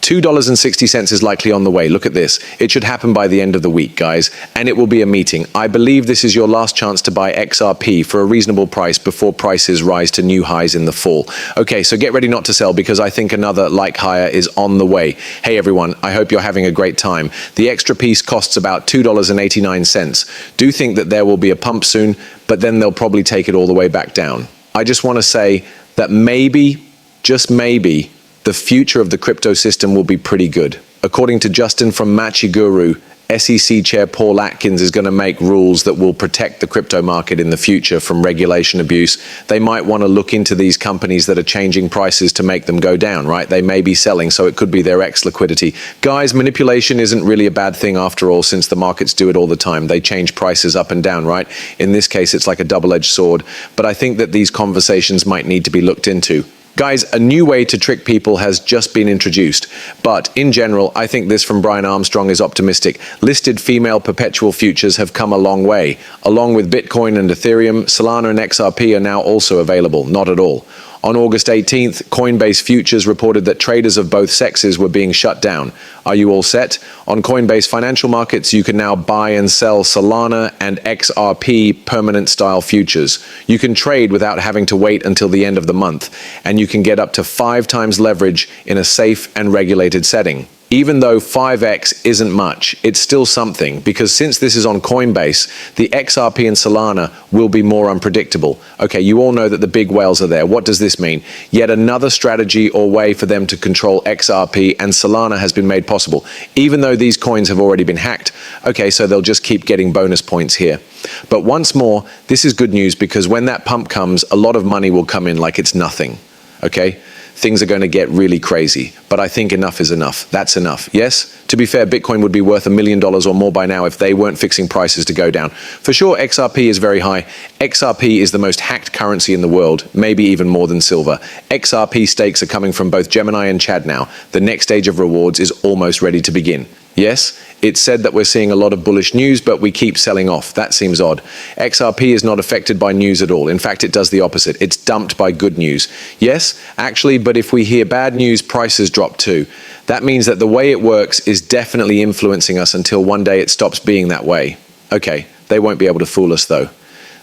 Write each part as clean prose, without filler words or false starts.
$2.60 is likely on the way. Look at this. It should happen by the end of the week, guys, and it will be a meeting. I believe this is your last chance to buy XRP for a reasonable price before prices rise to new highs in the fall. Okay, so get ready not to sell because I think another like higher is on the way. Hey everyone, I hope you're having a great time. The extra piece costs about $2.89. Do think that there will be a pump soon, but then they'll probably take it all the way back down. I just want to say that maybe, just maybe, the future of the crypto system will be pretty good. According to Justin from Machi Guru, SEC Chair Paul Atkins is going to make rules that will protect the crypto market in the future from regulation abuse. They might want to look into these companies that are changing prices to make them go down, right? They may be selling, so it could be their X liquidity. Guys, manipulation isn't really a bad thing after all, since the markets do it all the time. They change prices up and down, right? In this case, it's like a double-edged sword. But I think that these conversations might need to be looked into. Guys, a new way to trick people has just been introduced, but in general, I think this from Brian Armstrong is optimistic. Listed female perpetual futures have come a long way. Along with Bitcoin and Ethereum, Solana and XRP are now also available. Not at all. On August 18th, Coinbase Futures reported that traders of both sexes were being shut down. Are you all set? On Coinbase Financial Markets, you can now buy and sell Solana and XRP permanent style futures. You can trade without having to wait until the end of the month, and you can get up to 5 times leverage in a safe and regulated setting. Even though 5x isn't much, it's still something, because since this is on Coinbase, the XRP and Solana will be more unpredictable. Okay, you all know that the big whales are there. What does this mean? Yet another strategy or way for them to control XRP and Solana has been made possible, even though these coins have already been hacked. Okay, so they'll just keep getting bonus points here. But once more, this is good news, because when that pump comes, a lot of money will come in like it's nothing. Okay? Things are going to get really crazy, but I think enough is enough. That's enough. Yes? To be fair, Bitcoin would be worth $1 million or more by now if they weren't fixing prices to go down. For sure, XRP is very high. XRP is the most hacked currency in the world, maybe even more than silver. XRP stakes are coming from both Gemini and Chad now. The next stage of rewards is almost ready to begin. Yes, it's said that we're seeing a lot of bullish news, but we keep selling off. That seems odd. XRP is not affected by news at all. In fact, it does the opposite. It's dumped by good news. Yes, actually, but if we hear bad news, prices drop too. That means that the way it works is definitely influencing us until one day it stops being that way. Okay, they won't be able to fool us though.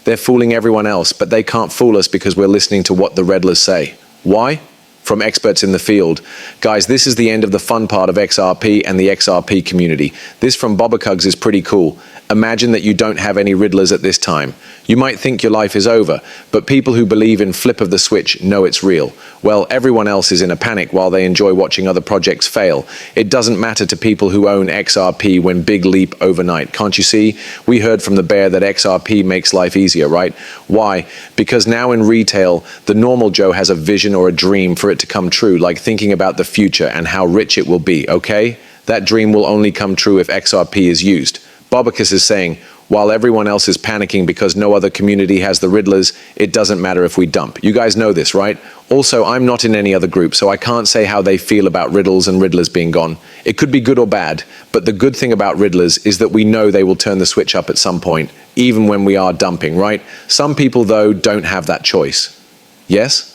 They're fooling everyone else, but they can't fool us because we're listening to what the Redlers say. Why? From experts in the field. Guys, this is the end of the fun part of XRP and the XRP community. This from Bobacugs is pretty cool. Imagine that you don't have any riddlers at this time. You might think your life is over, but people who believe in flip of the switch know it's real. Well, everyone else is in a panic while they enjoy watching other projects fail. It doesn't matter to people who own XRP when big leap overnight. Can't you see? We heard from the bear that XRP makes life easier, right? Why? Because now in retail, the normal Joe has a vision or a dream for it to come true, like thinking about the future and how rich it will be, okay? That dream will only come true if XRP is used. Bobicus is saying, while everyone else is panicking because no other community has the riddlers, it doesn't matter if we dump. You guys know this, right? Also, I'm not in any other group, so I can't say how they feel about riddles and riddlers being gone. It could be good or bad, but the good thing about riddlers is that we know they will turn the switch up at some point, even when we are dumping, right? Some people, though, don't have that choice. Yes?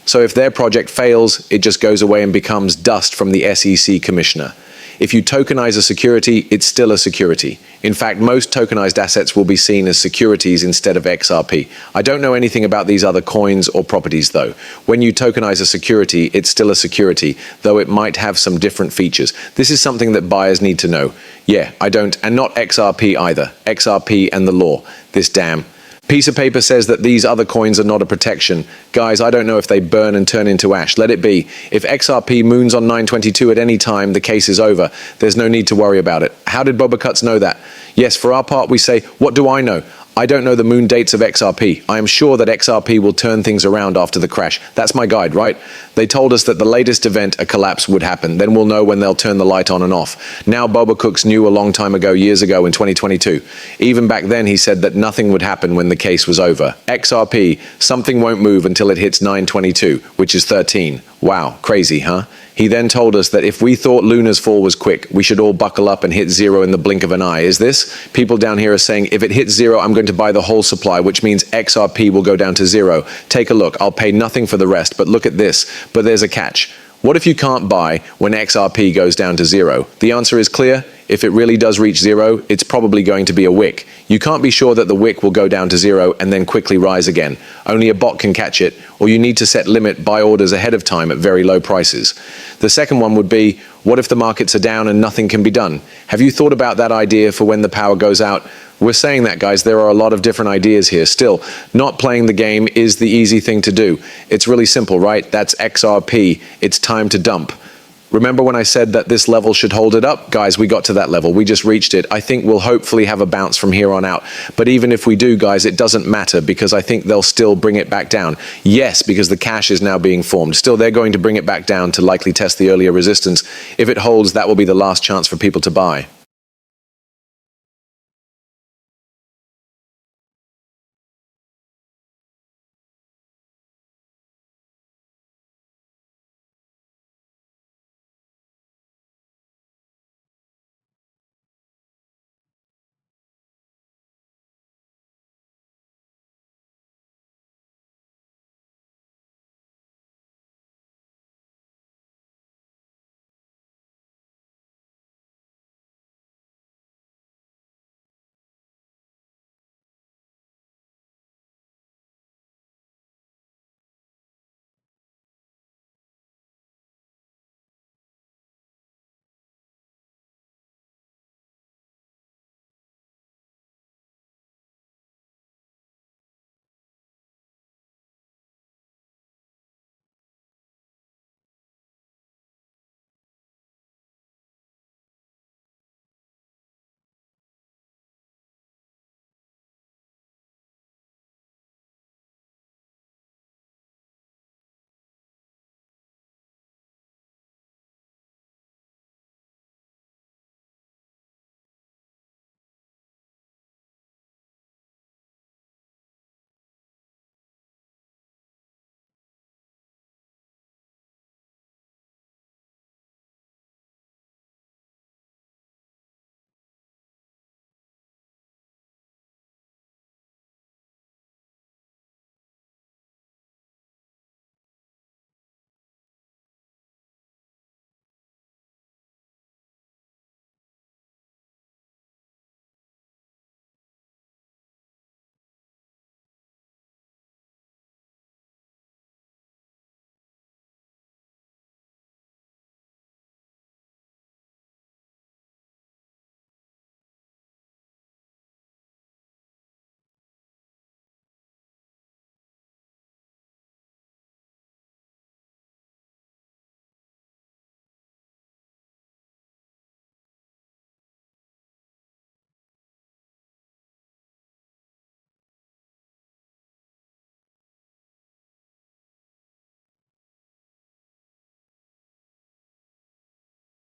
So if their project fails, it just goes away and becomes dust from the SEC commissioner. If you tokenize a security, it's still a security. In fact, most tokenized assets will be seen as securities instead of XRP. I don't know anything about these other coins or properties though. When you tokenize a security, it's still a security, though it might have some different features. This is something that buyers need to know. Yeah, I don't, and not XRP either. XRP and the law. This damn piece of paper says that these other coins are not a protection. Guys, I don't know if they burn and turn into ash. Let it be. If XRP moons on 9/22 at any time, the case is over. There's no need to worry about it. How did Boba Cuts know that? Yes, for our part, we say, what do I know? I don't know the moon dates of XRP. I am sure that XRP will turn things around after the crash. That's my guide, right? They told us that the latest event, a collapse, would happen. Then we'll know when they'll turn the light on and off. Now Boba Cooks knew a long time ago, years ago in 2022. Even back then he said that nothing would happen when the case was over. XRP, something won't move until it hits 9/22, which is 13. Wow, crazy, huh? He then told us that if we thought Luna's fall was quick, we should all buckle up and hit zero in the blink of an eye. Is this? People down here are saying, if it hits zero, I'm going to buy the whole supply, which means XRP will go down to zero. Take a look. I'll pay nothing for the rest, but look at this. But there's a catch. What if you can't buy when XRP goes down to zero? The answer is clear. If it really does reach zero, it's probably going to be a wick. You can't be sure that the wick will go down to zero and then quickly rise again. Only a bot can catch it, or you need to set limit buy orders ahead of time at very low prices. The second one would be, what if the markets are down and nothing can be done? Have you thought about that idea for when the power goes out? We're saying that, guys. There are a lot of different ideas here. Still, not playing the game is the easy thing to do. It's really simple, right? That's XRP. It's time to dump. Remember when I said that this level should hold it up? Guys, we got to that level. We just reached it. I think we'll hopefully have a bounce from here on out. But even if we do, guys, it doesn't matter because I think they'll still bring it back down. Yes, because the cash is now being formed. Still, they're going to bring it back down to likely test the earlier resistance. If it holds, that will be the last chance for people to buy.